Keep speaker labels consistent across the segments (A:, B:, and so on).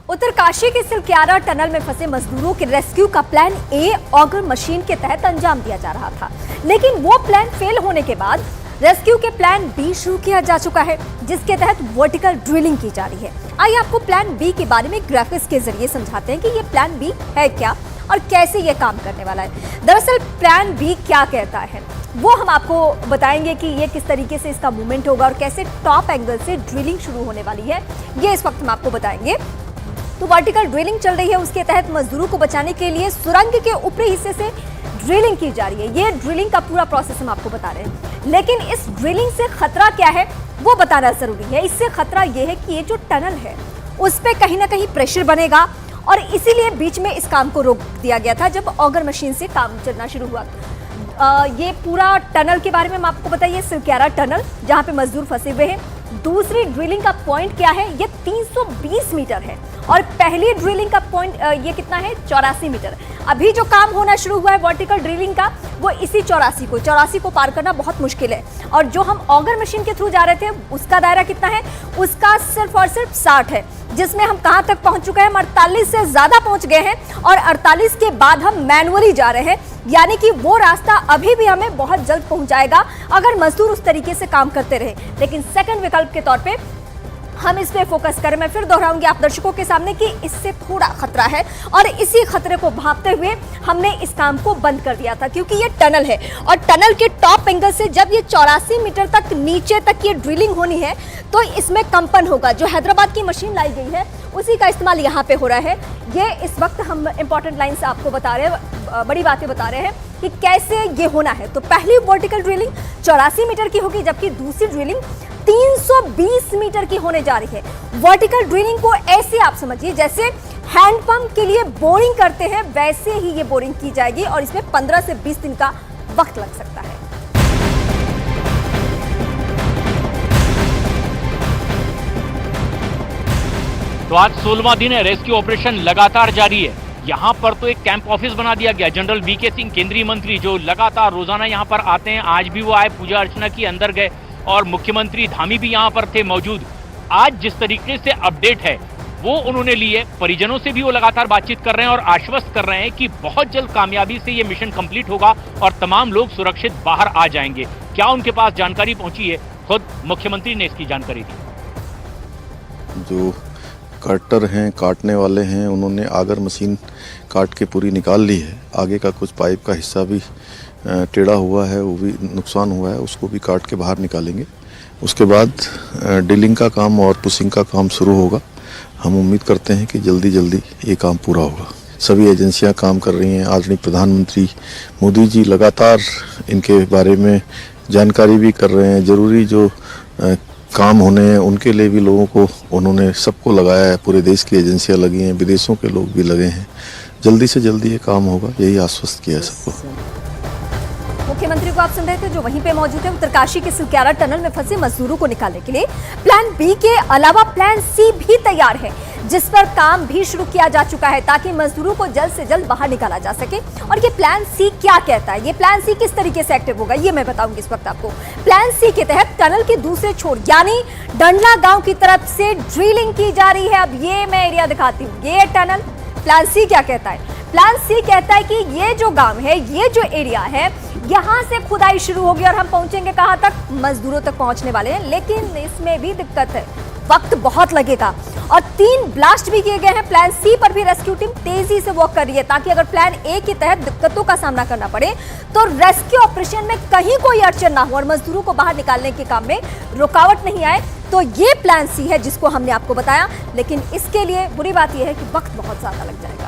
A: उत्तरकाशी के सिलक्यारा टनल में फंसे मजदूरों के रेस्क्यू का प्लान ए ऑगर मशीन के तहत अंजाम दिया जा रहा था, लेकिन वो प्लान फेल होने के बाद रेस्क्यू के प्लान बी शुरू किया जा चुका है, जिसके तहत वर्टिकल ड्रिलिंग की जा रही है। आइए आपको प्लान बी के बारे में ग्राफिक्स के जरिए समझाते हैं कि ये प्लान बी है क्या और कैसे ये काम करने वाला है। दरअसल प्लान बी क्या कहता है वो हम आपको बताएंगे कि ये किस तरीके से इसका मूवमेंट होगा और कैसे टॉप एंगल से ड्रिलिंग शुरू होने वाली है, ये इस वक्त हम आपको बताएंगे। तो वर्टिकल ड्रिलिंग चल रही है, उसके तहत मजदूरों को बचाने के लिए सुरंग के ऊपरी हिस्से से ड्रिलिंग की जा रही है। ये ड्रिलिंग का पूरा प्रोसेस हम आपको बता रहे हैं, लेकिन इस ड्रिलिंग से खतरा क्या है वो बताना जरूरी है। इससे खतरा ये है कि ये जो टनल है उस पर कहीं ना कहीं प्रेशर बनेगा और इसीलिए बीच में इस काम को रोक दिया गया था जब ऑगर मशीन से काम चलना शुरू हुआ। ये पूरा टनल के बारे में हम आपको बताइए, सिलक्यारा टनल जहां पे मजदूर फंसे हुए हैं। दूसरी ड्रिलिंग का पॉइंट क्या है, ये 320 मीटर है और पहली ड्रिलिंग का पॉइंट ये कितना है, 84 मीटर। अभी जो काम होना शुरू हुआ है वर्टिकल ड्रिलिंग का वो इसी 84 को पार करना बहुत मुश्किल है। और जो हम ऑगर मशीन के थ्रू जा रहे थे उसका दायरा कितना है, उसका सिर्फ और सिर्फ 60 है, जिसमें हम कहां तक पहुंच चुके हैं, हम 48 से ज्यादा पहुंच गए हैं और 48 के बाद हम मैनुअली जा रहे हैं, यानी कि वो रास्ता अभी भी हमें बहुत जल्द पहुंचाएगा अगर मजदूर उस तरीके से काम करते रहे। लेकिन सेकंड विकल्प के तौर पे हम इस पे फोकस करें। मैं फिर दोहराऊंगी आप दर्शकों के सामने कि इससे थोड़ा खतरा है और इसी खतरे को भांपते हुए हमने इस काम को बंद कर दिया था, क्योंकि ये टनल है और टनल के टॉप एंगल से जब ये 84 मीटर तक नीचे तक ये ड्रिलिंग होनी है तो इसमें कंपन होगा। जो हैदराबाद की मशीन लाई गई है उसी का इस्तेमाल यहाँ पे हो रहा है। ये इस वक्त हम इंपॉर्टेंट लाइन से आपको बता रहे हैं, बड़ी बातें बता रहे हैं कि कैसे ये होना है। तो पहली वर्टिकल ड्रिलिंग 84 मीटर की होगी, जबकि दूसरी ड्रिलिंग 320 मीटर की होने जा रही है। वर्टिकल ड्रिलिंग को ऐसे आप समझिए जैसे हैंडपंप के लिए बोरिंग करते हैं, वैसे ही ये बोरिंग की जाएगी और इसमें 15 से 20 दिन का वक्त लग सकता है।
B: तो आज 16वां दिन है, रेस्क्यू ऑपरेशन लगातार जारी है। यहाँ पर तो एक कैंप ऑफिस बना दिया गया। जनरल वीके सिंह केंद्रीय मंत्री जो लगातार रोजाना यहाँ पर आते हैं, आज भी वो आए, पूजा अर्चना की, अंदर गए और मुख्यमंत्री धामी भी यहाँ पर थे मौजूद। आज जिस तरीके से अपडेट है वो उन्होंने लिए, परिजनों से भी वो लगातार बातचीत कर रहे हैं और आश्वस्त कर रहे हैं कि बहुत जल्द कामयाबी से ये मिशन कंप्लीट होगा और तमाम लोग सुरक्षित बाहर आ जाएंगे। क्या उनके पास जानकारी पहुंची है, खुद मुख्यमंत्री ने इसकी जानकारी दी।
C: जो काटर हैं, काटने वाले हैं, उन्होंने आगर मशीन काट के पूरी निकाल ली है। आगे का कुछ पाइप का हिस्सा भी टेढ़ा हुआ है, वो भी नुकसान हुआ है, उसको भी काट के बाहर निकालेंगे। उसके बाद ड्रिलिंग का काम और पुशिंग का काम शुरू होगा। हम उम्मीद करते हैं कि जल्दी जल्दी ये काम पूरा होगा। सभी एजेंसियां काम कर रही हैं। आदरणीय प्रधानमंत्री मोदी जी लगातार इनके बारे में जानकारी भी कर रहे हैं। जरूरी जो काम होने हैं उनके लिए भी लोगों को उन्होंने सबको लगाया है। पूरे देश की एजेंसियां लगी हैं, विदेशों के लोग भी लगे हैं। जल्दी से जल्दी ये काम होगा, यही आश्वस्त किया है सबको।
A: मुख्यमंत्री को आप सुन रहे थे जो वहीं पे मौजूद है। उत्तरकाशी के सिलक्यारा टनल में फंसे मजदूरों को निकालने के लिए प्लान बी के अलावा प्लान सी भी तैयार है, जिस पर काम भी शुरू किया जा चुका है ताकि मजदूरों को जल्द से जल्द बाहर निकाला जा सके। और ये प्लान सी क्या कहता है, ये प्लान सी किस तरीके से एक्टिव होगा, ये मैं बताऊंगी इस वक्त आपको। प्लान सी के तहत टनल के दूसरे छोर यानी डंडला गांव की तरफ से ड्रिलिंग की जा रही है। अब ये मैं एरिया दिखाती हूँ, ये टनल। प्लान सी क्या कहता है, प्लान सी कहता है कि ये जो गांव है, ये जो एरिया है, यहां से खुदाई शुरू होगी और हम पहुंचेंगे कहां तक, मजदूरों तक पहुंचने वाले हैं। लेकिन इसमें भी दिक्कत है, वक्त बहुत लगेगा और 3 ब्लास्ट भी किए गए हैं। प्लान सी पर भी रेस्क्यू टीम तेजी से वर्क कर रही है ताकि अगर प्लान ए के तहत दिक्कतों का सामना करना पड़े तो रेस्क्यू ऑपरेशन में कहीं कोई अड़चन ना हो और मजदूरों को बाहर निकालने के काम में रुकावट नहीं आए। तो ये प्लान सी है जिसको हमने आपको बताया, लेकिन इसके लिए बुरी बात यह है कि वक्त बहुत ज्यादा लग जाएगा।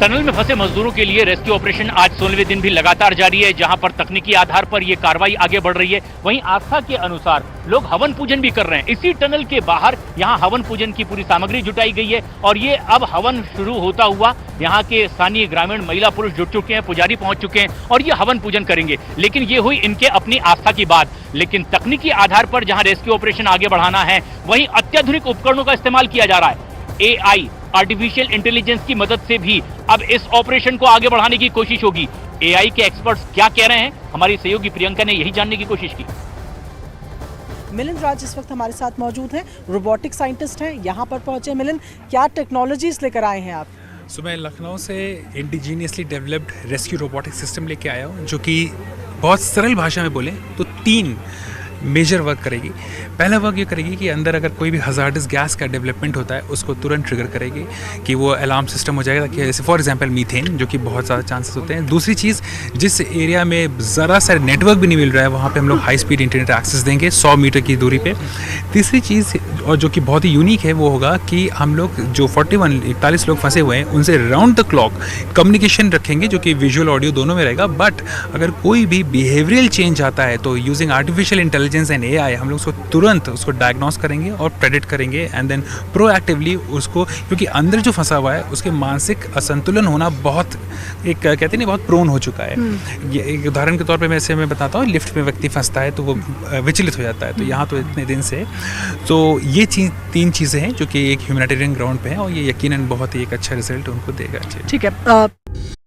B: टनल में फंसे मजदूरों के लिए रेस्क्यू ऑपरेशन आज 16वें दिन भी लगातार जारी है, जहां पर तकनीकी आधार पर यह कार्रवाई आगे बढ़ रही है। वहीं आस्था के अनुसार लोग हवन पूजन भी कर रहे हैं। इसी टनल के बाहर यहां हवन पूजन की पूरी सामग्री जुटाई गई है और ये अब हवन शुरू होता हुआ यहाँ के स्थानीय ग्रामीण महिला पुरुष जुट चुके हैं, पुजारी पहुंच चुके हैं और ये हवन पूजन करेंगे। लेकिन ये हुई इनके अपनी आस्था की बात। लेकिन तकनीकी आधार पर जहाँ रेस्क्यू ऑपरेशन आगे बढ़ाना है, वहीं अत्याधुनिक उपकरणों का इस्तेमाल किया जा रहा है। AI आर्टिफिशियल इंटेलिजेंस की मदद से भी अब इस ऑपरेशन को आगे बढ़ाने की कोशिश होगी। AI के एक्सपर्ट्स क्या कह रहे हैं, हमारी सहयोगी प्रियंका ने यही जानने की कोशिश की।
D: मिलिंद राज इस वक्त हमारे साथ मौजूद हैं, रोबोटिक साइंटिस्ट हैं, यहाँ पर पहुँचे। मिलिंद, क्या टेक्नोलॉजीज लेकर आए हैं आप?
E: सो मैं लखनऊ से indigenously developed rescue robotic system लेके आया हूँ, जो कि बहुत सरल भाषा में बोले तो 3 मेजर वर्क करेगी। पहला वर्क ये करेगी कि अंदर अगर कोई भी हजार्डस गैस का डेवलपमेंट होता है उसको तुरंत ट्रिगर करेगी कि वो अलार्म सिस्टम हो जाएगा, कि जैसे फॉर एग्जांपल मीथेन, जो कि बहुत ज़्यादा चांसेस होते हैं। दूसरी चीज़, जिस एरिया में ज़रा सा नेटवर्क भी नहीं मिल रहा है वहाँ पे हम लोग हाई स्पीड इंटरनेट एक्सेस देंगे 100 मीटर की दूरी पे। तीसरी चीज़, और जो कि बहुत ही यूनिक है, वो होगा कि हम लोग जो 41 लोग फंसे हुए हैं उनसे राउंड द क्लॉक कम्युनिकेशन रखेंगे, जो कि विजुअल ऑडियो दोनों में रहेगा। बट अगर कोई भी बिहेवियरल चेंज आता है तो using artificial intelligence and AI हम लोग उसको तुरंत उसको डायग्नोस करेंगे और प्रेडिक्ट करेंगे एंड देन प्रोएक्टिवली उसको, क्योंकि अंदर जो फंसा हुआ है उसके मानसिक असंतुलन होना बहुत, एक कहते नहीं, बहुत प्रोन हो चुका है। ये एक उदाहरण के तौर पे मैं बताता हूँ, लिफ्ट में व्यक्ति फंसता है तो वो विचलित हो जाता है, तो यहाँ तो इतने दिन से तो ये 3 चीज़ें हैं जो कि एक ह्यूमैनिटेरियन ग्राउंड पे हैं और ये यकीनन बहुत ही एक अच्छा रिजल्ट उनको देगा।
D: ठीक है।